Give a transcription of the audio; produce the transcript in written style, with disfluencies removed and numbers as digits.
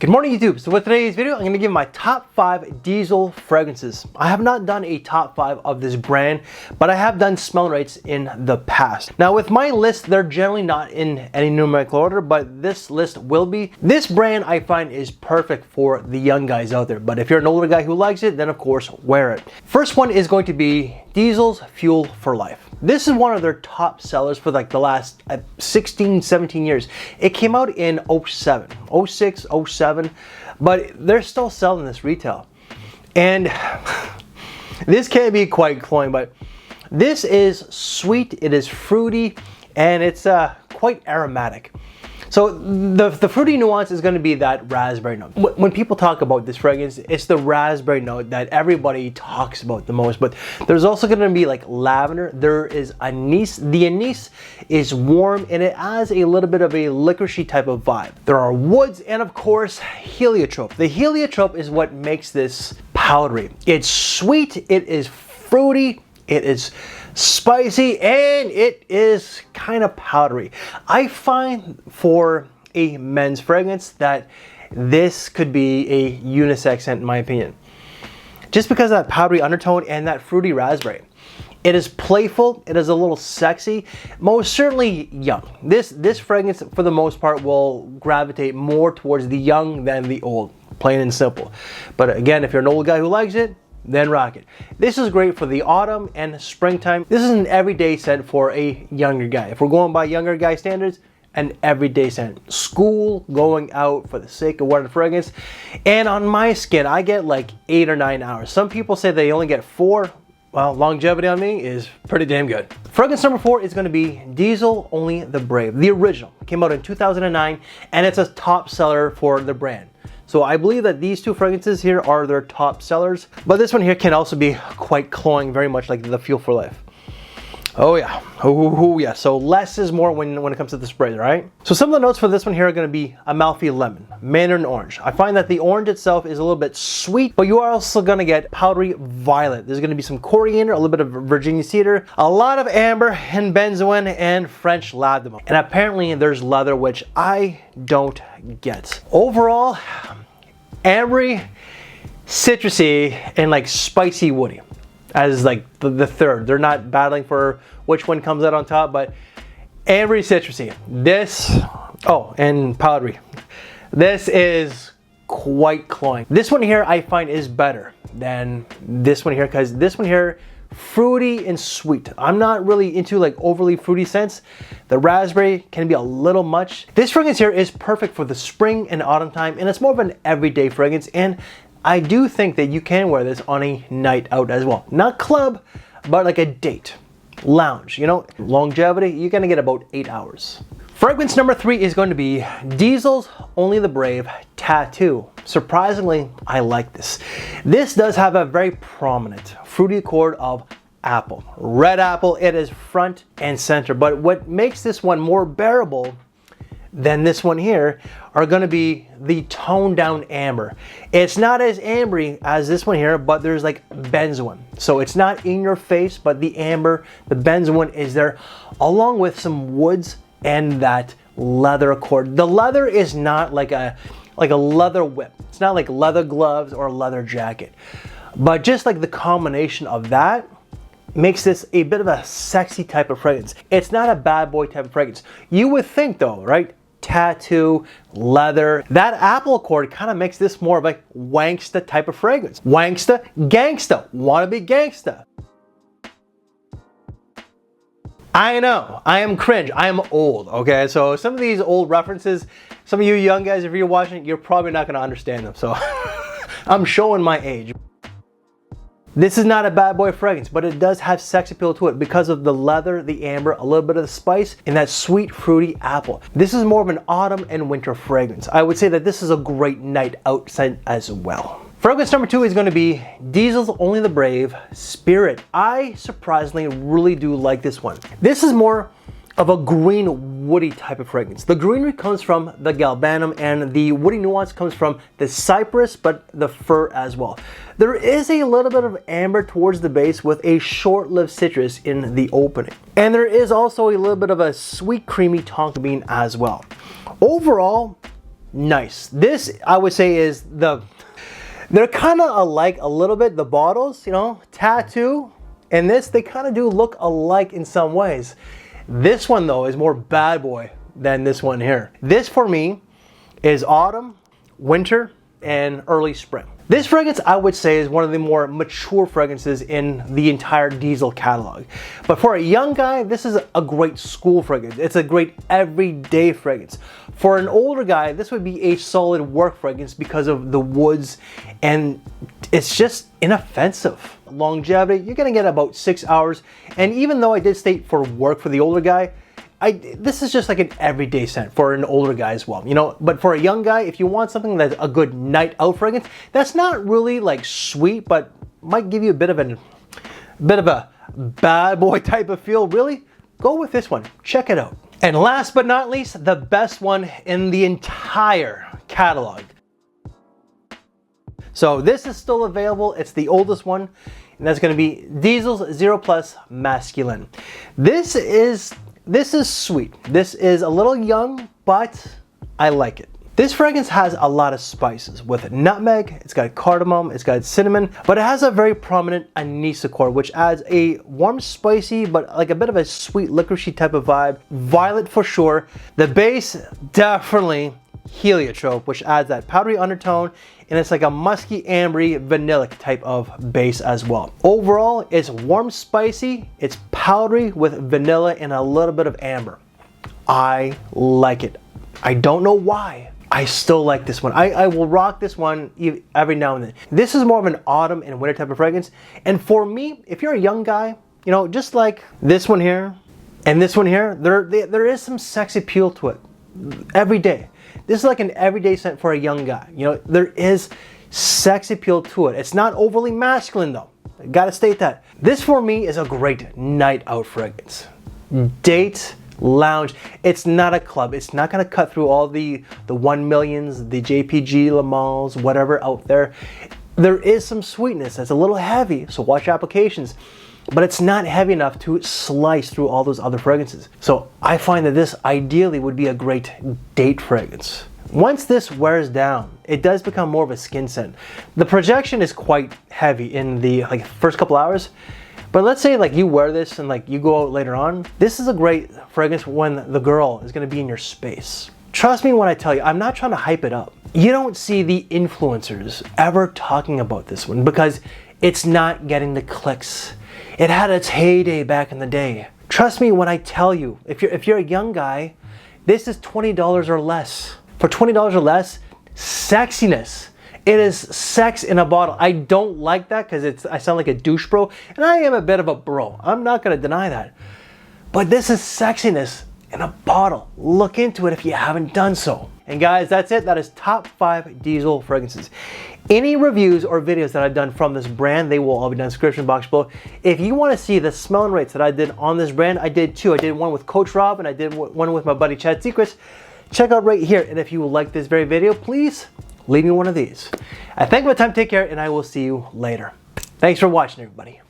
Good morning, YouTube. So with today's video, I'm going to give my top 5 diesel fragrances. I have not done a top 5 of this brand, but I have done smell rates in the past. Now with my list, they're generally not in any numerical order, but this list will be. This brand I find is perfect for the young guys out there, but if you're an older guy who likes it, then of course wear it. First one is going to be Diesel's Fuel for Life. This is one of their top sellers for like the last 16, 17 years. It came out in 07, 06, 07, but they're still selling this retail. And this can be quite cloying, but this is sweet, it is fruity, and it's quite aromatic. So the fruity nuance is going to be that raspberry note. When people talk about this fragrance, it's the raspberry note that everybody talks about the most. But there's also going to be like lavender. There is anise. The anise is warm and it has a little bit of a licoricey type of vibe. There are woods and of course heliotrope. The heliotrope is what makes this powdery. It's sweet, it is fruity, it is spicy, and it is kind of powdery. I find for a men's fragrance that this could be a unisex scent in my opinion. Just because of that powdery undertone and that fruity raspberry. It is playful, it is a little sexy, most certainly young. This fragrance for the most part will gravitate more towards the young than the old, plain and simple. But again, if you're an old guy who likes it, then rock it. This is great for the autumn and springtime. This is an everyday scent for a younger guy. If we're going by younger guy standards, an everyday scent. School, going out for the sake of wearing fragrance. And on my skin, I get like 8 or 9 hours. Some people say they only get 4. Well, longevity on me is pretty damn good. Fragrance number 4 is going to be Diesel Only the Brave. The original came out in 2009 and it's a top seller for the brand. So I believe that these two fragrances here are their top sellers, but this one here can also be quite cloying, very much like the Fuel for Life. Oh yeah, oh yeah. So less is more when it comes to the spray, right? So some of the notes for this one here are going to be Amalfi lemon, mandarin orange. I find that the orange itself is a little bit sweet, but you are also going to get powdery violet. There's going to be some coriander, a little bit of Virginia cedar, a lot of amber and benzoin and French ladamon. And apparently there's leather, which I don't get. Overall, ambery, citrusy, and like spicy woody as like the third. They're not battling for which one comes out on top, but ambery, citrusy. This, oh, and powdery. This is quite cloying. This one here I find is better than this one here because this one here, fruity and sweet. I'm not really into like overly fruity scents. The raspberry can be a little much. This fragrance here is perfect for the spring and autumn time, and it's more of an everyday fragrance, and I do think that you can wear this on a night out as well. Not club, but like a date, lounge, you know. Longevity, you're gonna get about 8 hours. Fragrance number 3 is going to be Diesel's Only the Brave Tattoo. Surprisingly, I like this. This does have a very prominent fruity accord of apple. Red apple, it is front and center. But what makes this one more bearable than this one here are going to be the toned down amber. It's not as ambery as this one here, but there's like benzoin. So it's not in your face, but the amber, the benzoin is there, along with some woods and that leather accord. The leather is not like a leather whip. It's not like leather gloves or a leather jacket. But just like the combination of that makes this a bit of a sexy type of fragrance. It's not a bad boy type of fragrance. You would think though, right? Tattoo, leather. That apple accord kind of makes this more of a wanksta type of fragrance. Wanksta, gangsta, wanna be gangsta. I know, I am cringe, I am old, okay? So some of these old references, some of you young guys, if you're watching, you're probably not gonna understand them, so I'm showing my age. This is not a bad boy fragrance, but it does have sex appeal to it because of the leather, the amber, a little bit of the spice, and that sweet fruity apple. This is more of an autumn and winter fragrance. I would say that this is a great night out scent as well. Fragrance number 2 is going to be Diesel's Only the Brave Spirit. I surprisingly really do like this one. This is more of a green woody type of fragrance. The greenery comes from the galbanum and the woody nuance comes from the cypress, but the fir as well. There is a little bit of amber towards the base with a short-lived citrus in the opening. And there is also a little bit of a sweet creamy tonka bean as well. Overall, nice. This, I would say, is they're kind of alike a little bit, the bottles, you know, Tattoo and this, they kind of do look alike in some ways. This one though is more bad boy than this one here. This for me is autumn, winter, and early spring. This fragrance, I would say, is one of the more mature fragrances in the entire Diesel catalog. But for a young guy, this is a great school fragrance. It's a great everyday fragrance. For an older guy, this would be a solid work fragrance because of the woods, and it's just inoffensive. Longevity, you're gonna get about 6 hours. And even though I did state for work for the older guy, this is just like an everyday scent for an older guy as well, you know. But for a young guy, if you want something that's a good night out fragrance, that's not really like sweet, but might give you a bit of a bad boy type of feel, really, go with this one. Check it out. And last but not least, the best one in the entire catalog. So this is still available. It's the oldest one, and that's going to be Diesel's Zero Plus Masculine. This is sweet. This is a little young, but I like it. This fragrance has a lot of spices with nutmeg, it's got cardamom, it's got cinnamon, but it has a very prominent anise accord, which adds a warm, spicy, but like a bit of a sweet licoricey type of vibe. Violet for sure. The base, definitely heliotrope, which adds that powdery undertone, and it's like a musky, ambery, vanillic type of base as well. Overall, it's warm, spicy, it's powdery with vanilla and a little bit of amber. I like it. I don't know why. I still like this one. I will rock this one every now and then. This is more of an autumn and winter type of fragrance. And for me, if you're a young guy, you know, just like this one here and this one here, there is some sex appeal to it every day. This is like an everyday scent for a young guy. You know, there is sex appeal to it. It's not overly masculine though. I gotta state that. This for me is a great night out fragrance. Date, lounge. It's not a club. It's not gonna cut through all the 1 millions, the JPG, Le Mans, whatever out there. There is some sweetness that's a little heavy, so watch your applications. But it's not heavy enough to slice through all those other fragrances. So I find that this ideally would be a great date fragrance. Once this wears down, it does become more of a skin scent. The projection is quite heavy in the first couple hours, but let's say like you wear this and like you go out later on, this is a great fragrance when the girl is gonna be in your space. Trust me when I tell you, I'm not trying to hype it up. You don't see the influencers ever talking about this one because it's not getting the clicks. It had its heyday back in the day. Trust me when I tell you, if you're a young guy, this is $20 or less. For $20 or less, sexiness. It is sex in a bottle. I don't like that because I sound like a douche bro, and I am a bit of a bro. I'm not gonna deny that. But this is sexiness in a bottle. Look into it if you haven't done so. And guys, that's it. That is top 5 Diesel fragrances. Any reviews or videos that I've done from this brand, they will all be down in the description box below. If you want to see the smelling rates that I did on this brand, I did 2. I did one with Coach Rob and I did one with my buddy Chad Secrets. Check out right here. And if you like this very video, please leave me one of these. I thank you for the time. Take care, and I will see you later. Thanks for watching, everybody.